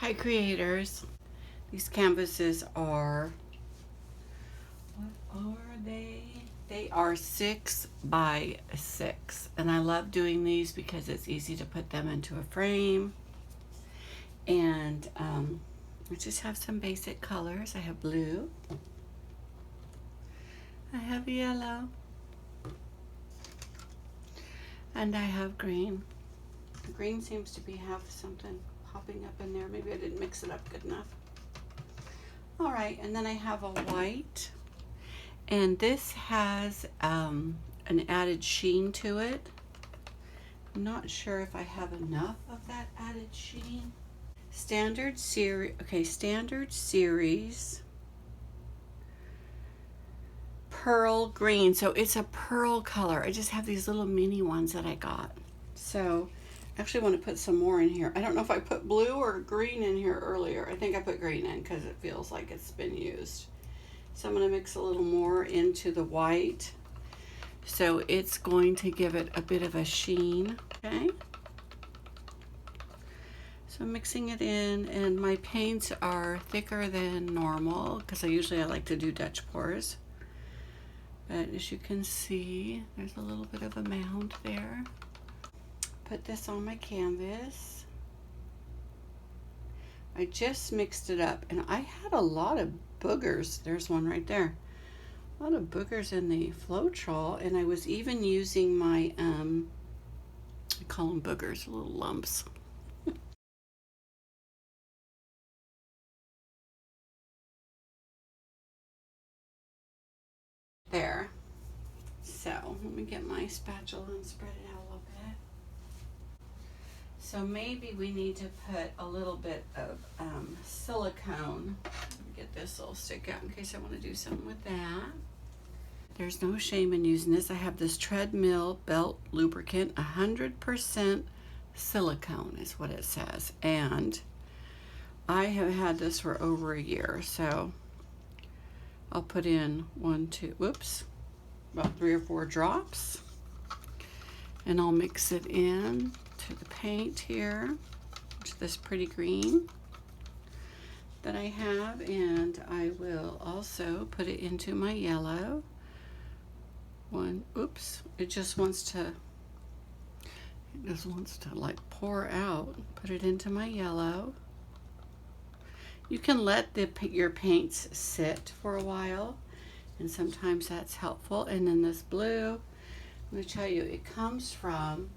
Hi creators. These canvases are, what are they? They are 6 by 6, and I love doing these because it's easy to put them into a frame. And I just have some basic colors. I have blue, I have yellow, and I have green. The green seems to have something popping up in there. Maybe I didn't mix it up good enough. All right, and then I have a white, and this has an added sheen to it. I'm not sure if I have enough of that added sheen. Standard series, okay, standard series pearl green. So it's a pearl color. I just have these little mini ones that I got. So I actually want to put some more in here. I don't know if I put blue or green in here earlier. I think I put green in because it feels like it's been used. So I'm going to mix a little more into the white. So it's going to give it a bit of a sheen. Okay. So I'm mixing it in, and my paints are thicker than normal because I like to do Dutch pours. But as you can see, there's a little bit of a mound there. Put this on my canvas. I just mixed it up, and I had a lot of boogers. There's one right there. A lot of boogers in the Floetrol, and I was even using my, I call them boogers, little lumps. There. So let me get my spatula and spread it out a little bit. So maybe we need to put a little bit of silicone. Let me get this little stick out in case I want to do something with that. There's no shame in using this. I have this treadmill belt lubricant, 100% silicone is what it says. And I have had this for over a year. So I'll put in about 3 or 4 drops. And I'll mix it in to the paint here, to this pretty green that I have, and I will also put it into my yellow. It just wants to like pour out. Put it into my yellow. You can let your paints sit for a while, and sometimes that's helpful. And then this blue, I'm going to tell you, it comes from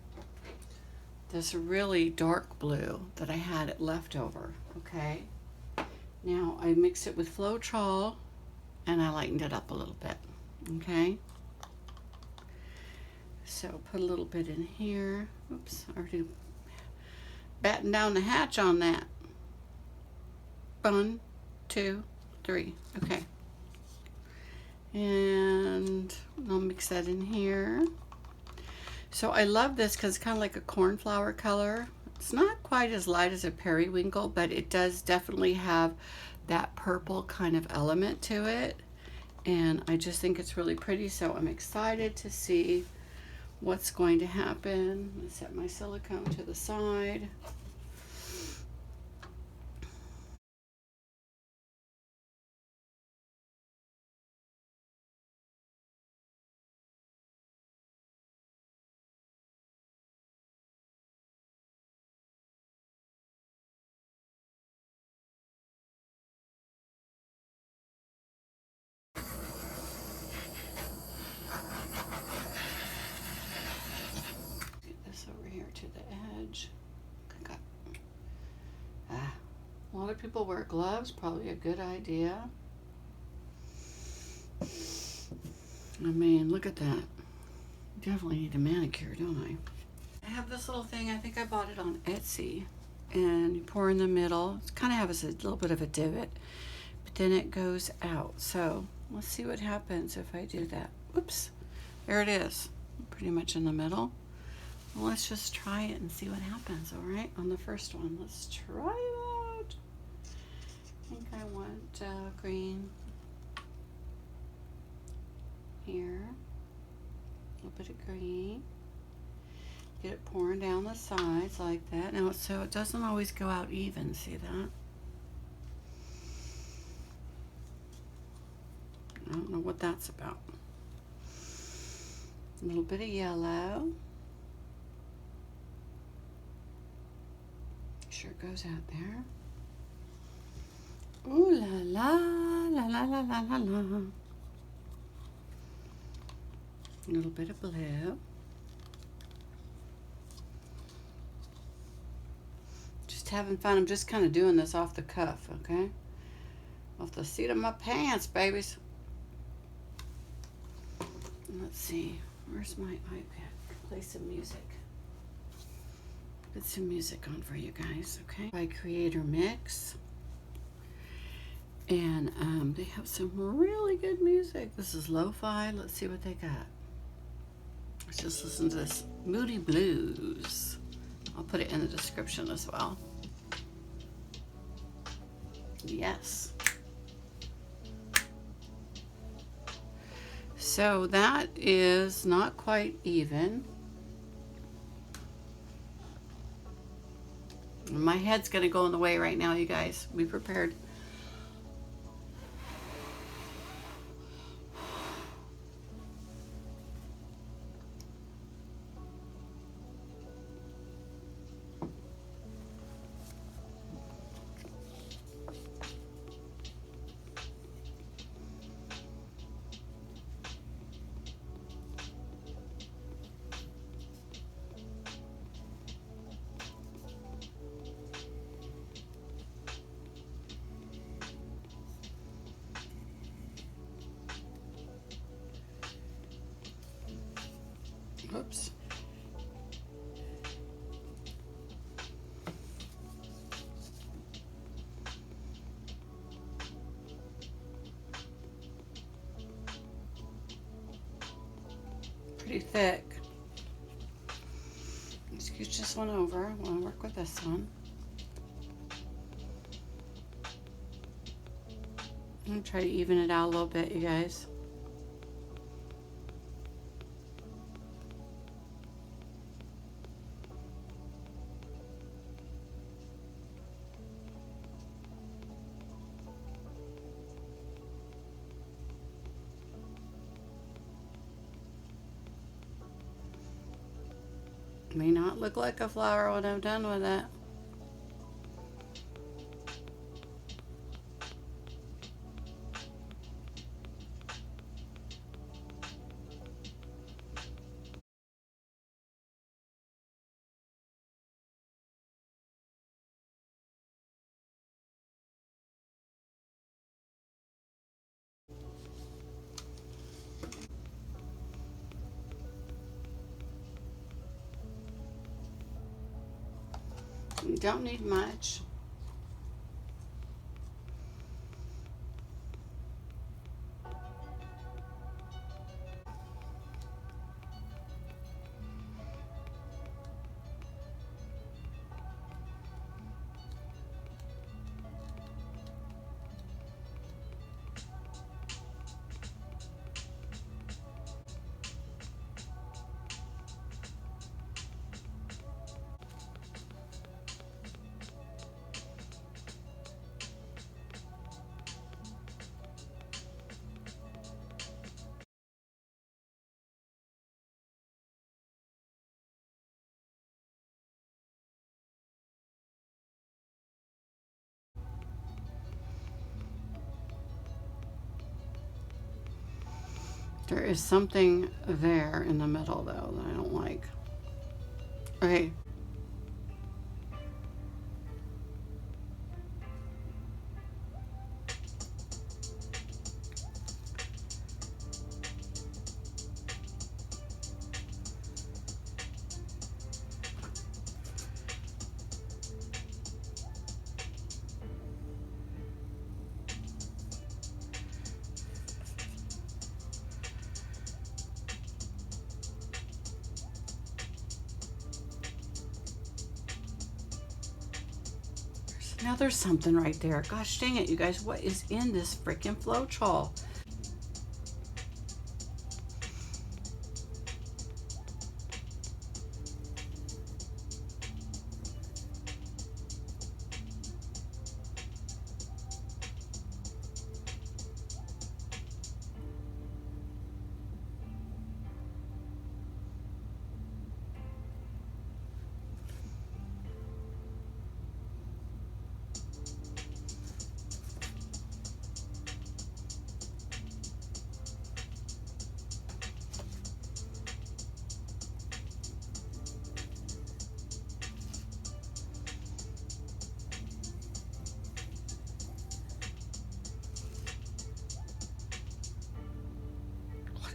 this really dark blue that I had left over. Okay, now I mixed it with Floetrol and I lightened it up a little bit. Okay, so put a little bit in here. Oops, I already battened down the hatch on that. 1, 2, 3. Okay, and I'll mix that in here. So I love this because it's kind of like a cornflower color. It's not quite as light as a periwinkle, but it does definitely have that purple kind of element to it. And I just think it's really pretty, so I'm excited to see what's going to happen. I'm going to set my silicone to the side. Get this over here to the edge. A lot of people wear gloves, probably a good idea. I mean, look at that. Definitely need a manicure, don't I? I have this little thing, I think I bought it on Etsy, and you pour in the middle. It kind of has a little bit of a divot, but then it goes out. So let's see what happens if I do that. Oops, there it is, pretty much in the middle. Well, let's just try it and see what happens. All right, on the first one, let's try it out. I think I want green here, a little bit of green. Get it pouring down the sides like that. Now, so it doesn't always go out even. See that? I don't know what that's about. A little bit of yellow. Make sure it goes out there. Ooh la la, la la la la la la. A little bit of blue. Just having fun. I'm just kind of doing this off the cuff, okay? Off the seat of my pants, babies. Let's see. Where's my iPad? Play some music. Put some music on for you guys, okay? By Creator Mix. And they have some really good music. This is lo-fi. Let's see what they got. Let's just listen to this Moody Blues. I'll put it in the description as well. Yes. So that is not quite even. My head's going to go in the way right now, you guys. Be prepared. Oops. Pretty thick. Let's scooch this one over. I want to work with this one. I'm going to try to even it out a little bit, you guys. May not look like a flower when I'm done with it. You don't need much. There is something there in the middle, though, that I don't like. Okay. Now there's something right there. Gosh dang it, you guys. What is in this freaking Floetrol?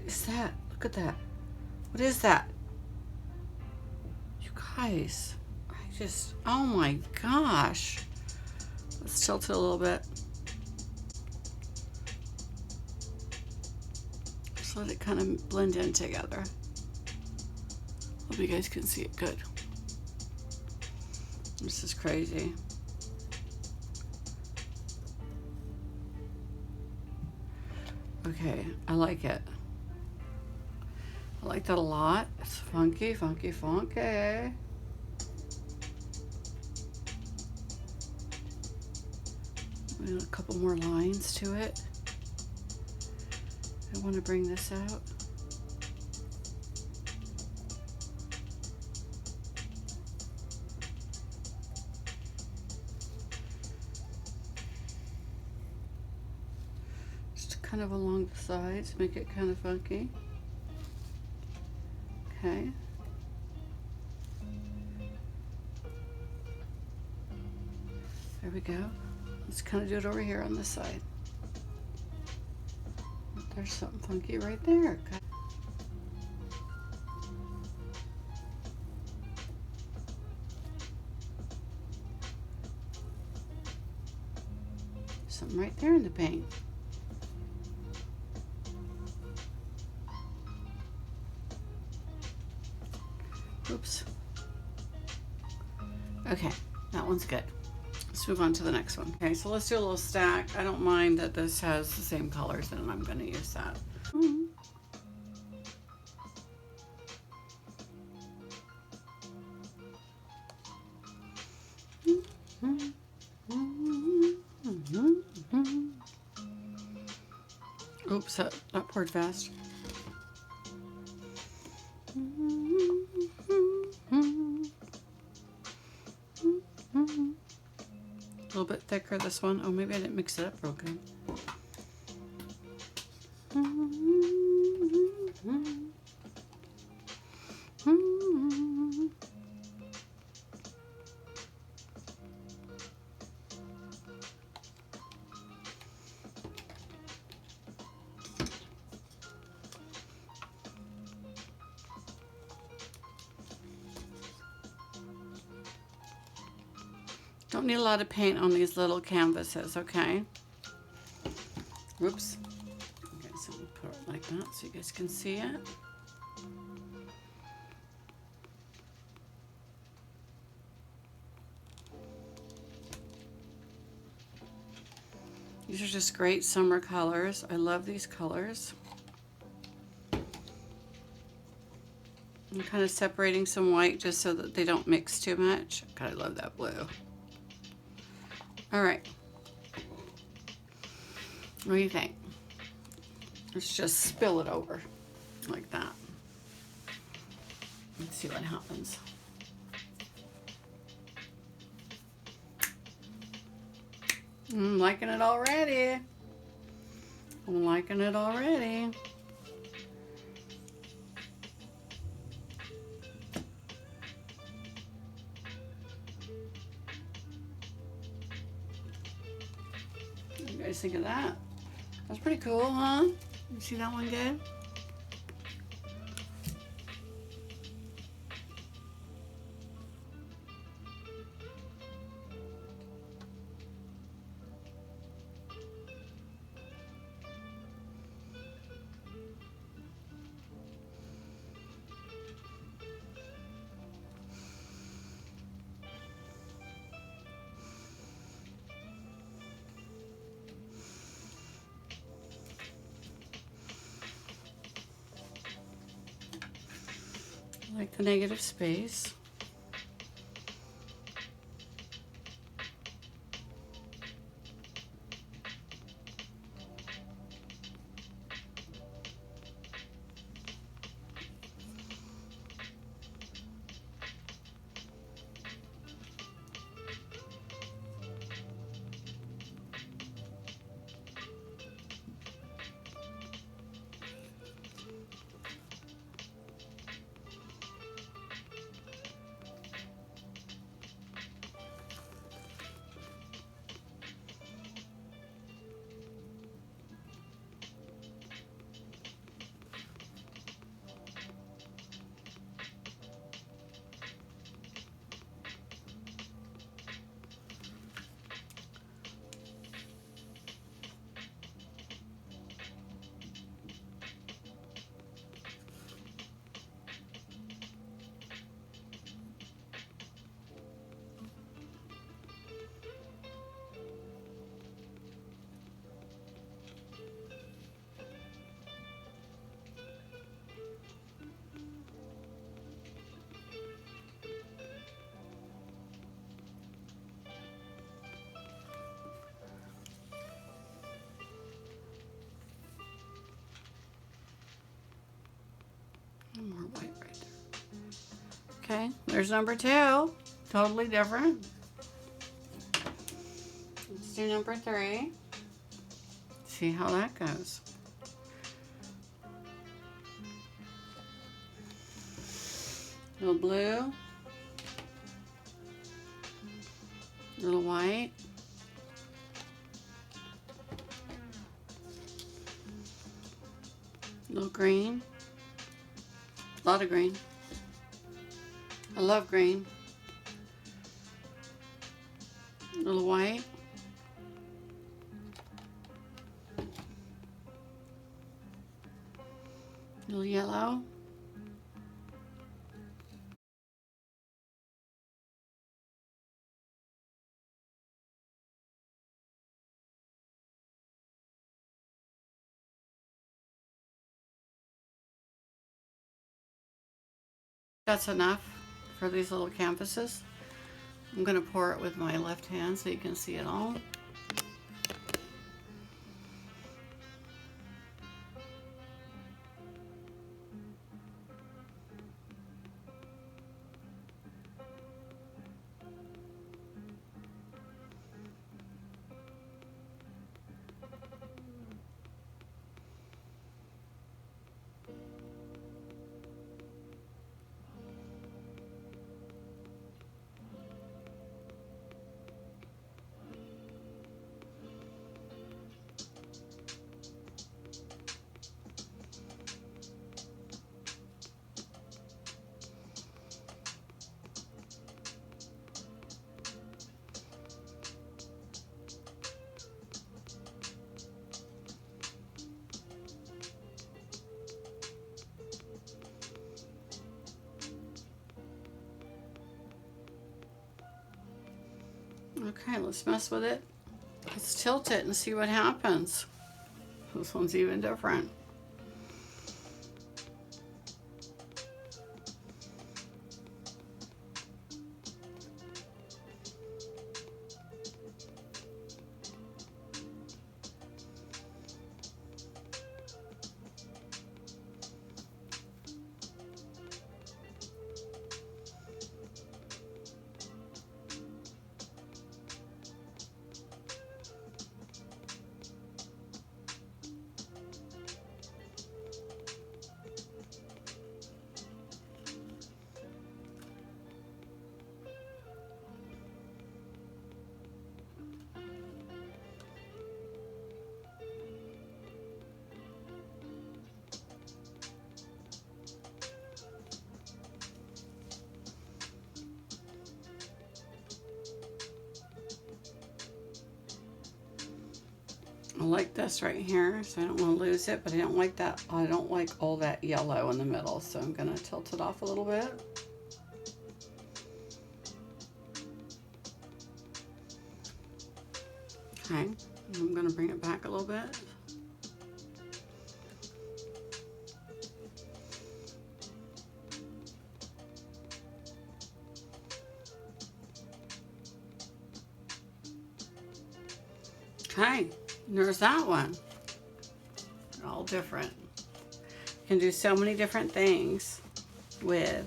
is that? Look at that. What is that? You guys, oh my gosh. Let's tilt it a little bit. Just let it kind of blend in together. Hope you guys can see it good. This is crazy. Okay, I like it. I like that a lot. It's funky, funky, funky. Add a couple more lines to it. I want to bring this out. Just kind of along the sides, make it kind of funky. Okay. There we go. Let's kind of do it over here on this side. There's something funky right there. Something right there in the paint. Oops. Okay, that one's good. Let's move on to the next one. Okay, so let's do a little stack. I don't mind that this has the same colors, and I'm going to use that. Oops, that poured fast. A little bit thicker, this one. Oh, maybe I didn't mix it up real good. Don't need a lot of paint on these little canvases, okay? Whoops. Okay, so we'll put it like that so you guys can see it. These are just great summer colors. I love these colors. I'm kind of separating some white just so that they don't mix too much. God, I love that blue. All right. What do you think? Let's just spill it over like that. Let's see what happens. I'm liking it already. I'm liking it already. What do you guys think of that? That's pretty cool, huh? You see that one good? Like the negative space. white right there. Okay, there's number 2. Totally different. Let's do number 3. See how that goes. Little blue. Little white. Little green. A lot of green. I love green. Little white. Little yellow. That's enough for these little canvases. I'm going to pour it with my left hand so you can see it all. Okay, let's mess with it. Let's tilt it and see what happens. This one's even different. I like this right here, so I don't want to lose it, but I don't like that. I don't like all that yellow in the middle, so I'm going to tilt it off a little bit. Okay, I'm going to bring it back a little bit. Okay, there's that one. They're all different. You can do so many different things with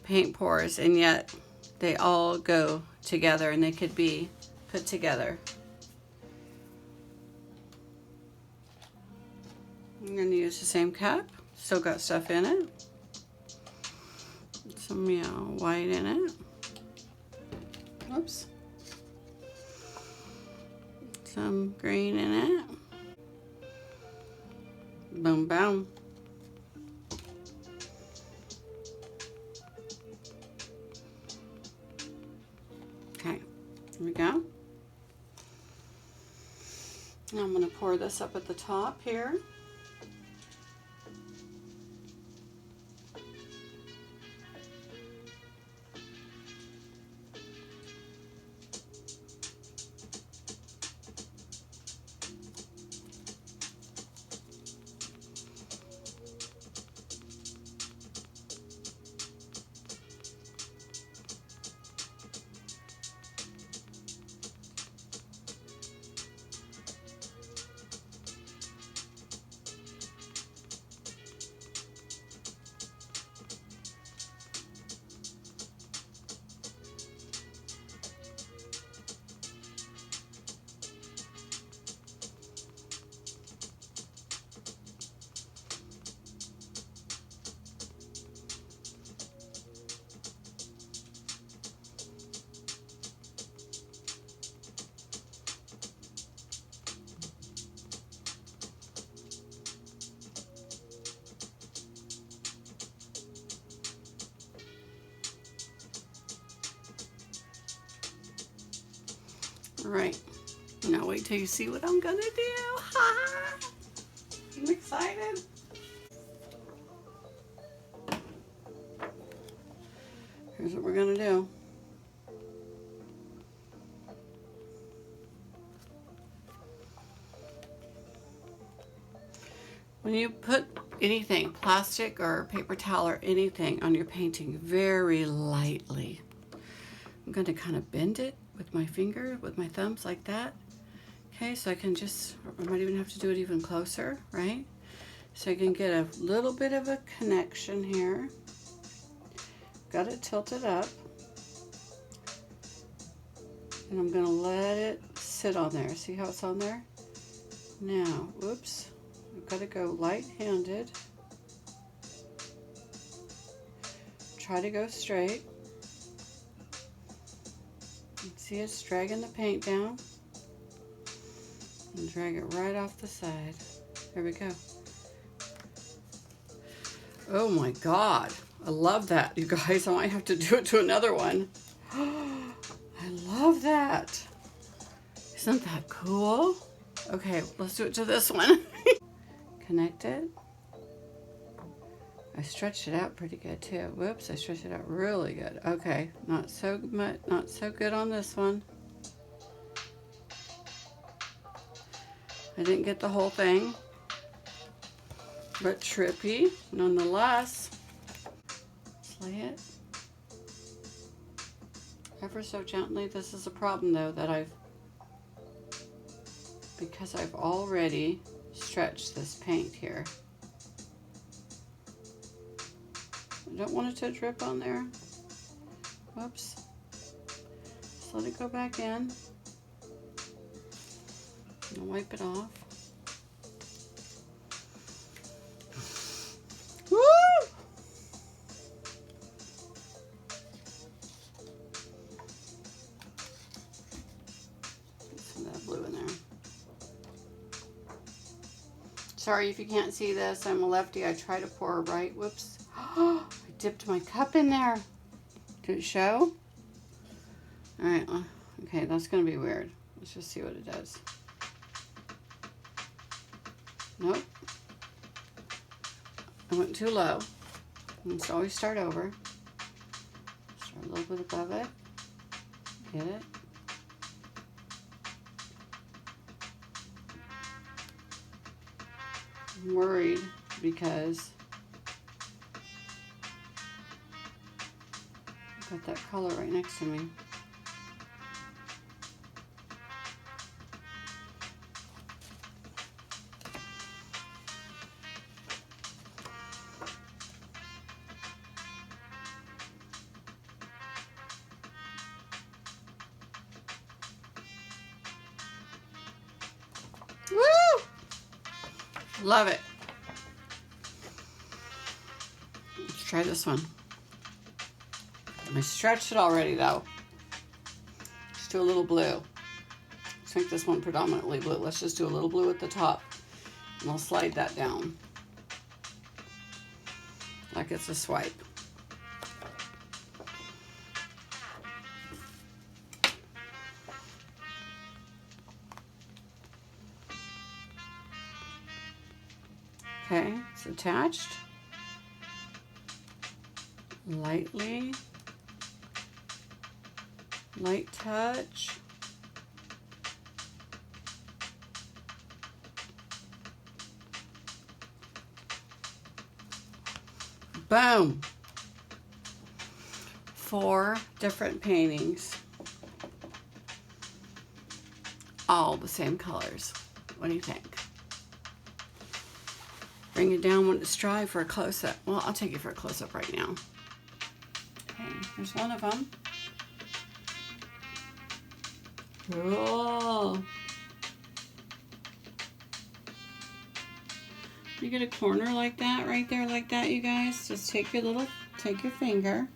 paint pours, and yet they all go together and they could be put together. I'm going to use the same cup. Still got stuff in it. Some white in it. Oops. Some green in it. Boom, boom. Okay, here we go. Now I'm going to pour this up at the top here. All right, now wait till you see what I'm gonna do. Ha! I'm excited. Here's what we're gonna do. When you put anything, plastic or paper towel or anything on your painting, very lightly. I'm going to kind of bend it with my finger, with my thumbs like that. Okay, so I can just, I might even have to do it even closer, right? So I can get a little bit of a connection here. Got it tilted up. And I'm going to let it sit on there. See how it's on there? Now, whoops. I've got to go light-handed. Try to go straight. See, it's dragging the paint down. And drag it right off the side. There we go. Oh my God. I love that, you guys. I might have to do it to another one. I love that. Isn't that cool? Okay, let's do it to this one. Connect it. I stretched it out pretty good too. Whoops, I stretched it out really good. Okay, not so much, not so good on this one. I didn't get the whole thing, but trippy nonetheless. Let's lay it ever so gently. This is a problem though that because I've already stretched this paint here. I don't want it to drip on there. Whoops. Just let it go back in. I'll wipe it off. Woo! Get some of that blue in there. Sorry if you can't see this. I'm a lefty. I try to pour right. Whoops. I dipped my cup in there. Did it show? All right. Okay, that's going to be weird. Let's just see what it does. Nope. I went too low. Let's always start over. Start a little bit above it. Get it? I'm worried because I've got that color right next to me. Woo! Love it. Let's try this one. I stretched it already though. Let's do a little blue. Let's make this one predominantly blue. Let's just do a little blue at the top. And I'll slide that down. Like it's a swipe. Okay, it's attached. Lightly. Light touch. Boom. 4 different paintings. All the same colors. What do you think? Bring it down when it's dry for a close-up. Well, I'll take you for a close-up right now. Okay, here's one of them. Cool. You get a corner like that, right there like that, you guys. Just take your finger.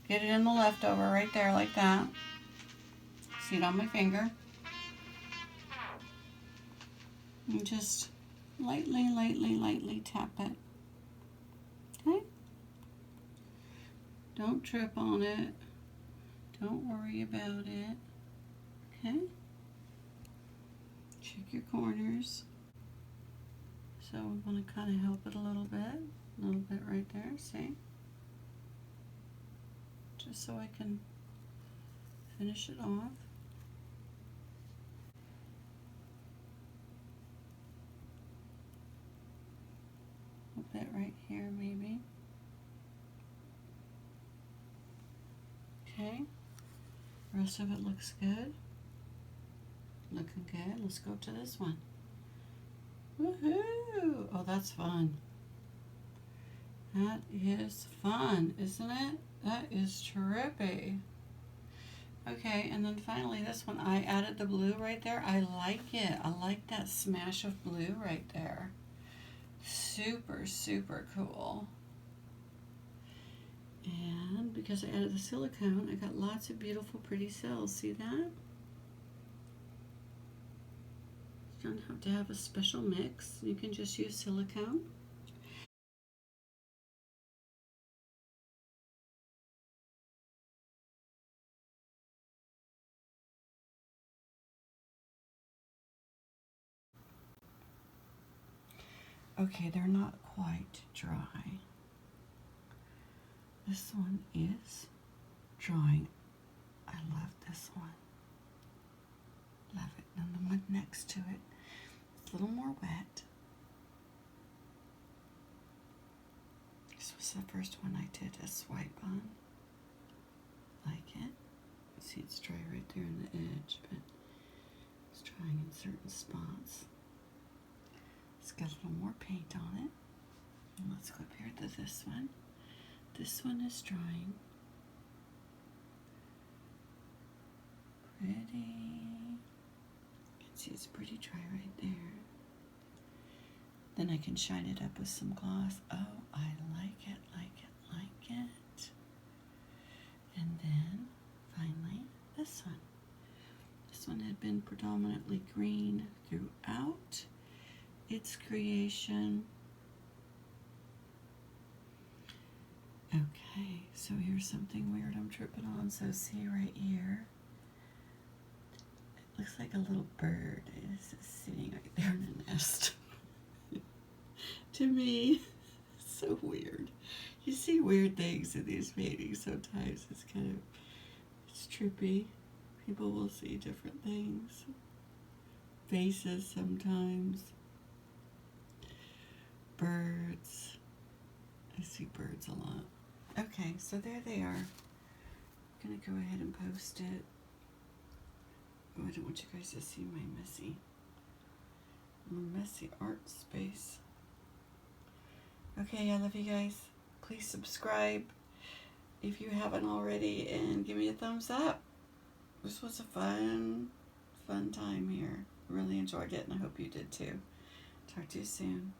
Get it in the leftover right there like that. See it on my finger. And just lightly, lightly, lightly tap it. Okay? Don't trip on it. Don't worry about it. Okay? Check your corners. So we want to kind of help it a little bit right there, see? Just so I can finish it off. A bit right here maybe. Okay, the rest of it looks good. Looking good. Let's go to this one. Woohoo! Oh, that's fun. That is fun, isn't it? That is trippy. Okay, and then finally this one, I added the blue right there. I like it. I like that smash of blue right there. Super, super cool. And because I added the silicone, I got lots of beautiful, pretty cells. See that? You don't have to have a special mix. You can just use silicone. Okay, they're not quite dry. This one is drying. I love this one. Love it. And the one next to it, it's a little more wet. This was the first one I did a swipe on. Like it. See, it's dry right there in the edge, but it's drying in certain spots. It's got a little more paint on it. And let's go up here to this one. This one is drying. Pretty. You can see it's pretty dry right there. Then I can shine it up with some gloss. Oh, I like it, like it, like it. And then, finally, this one. This one had been predominantly green throughout its creation. Okay, so here's something weird I'm tripping on. So see right here, it looks like a little bird is sitting right there in a nest. To me, it's so weird. You see weird things in these paintings sometimes. It's trippy. People will see different things. Faces sometimes. Birds. I see birds a lot. Okay, so there they are. I'm gonna go ahead and post it. Oh, I don't want you guys to see my messy art space. Okay, I love you guys. Please subscribe if you haven't already and give me a thumbs up. This was a fun time here. Really enjoyed it and I hope you did too. Talk to you soon.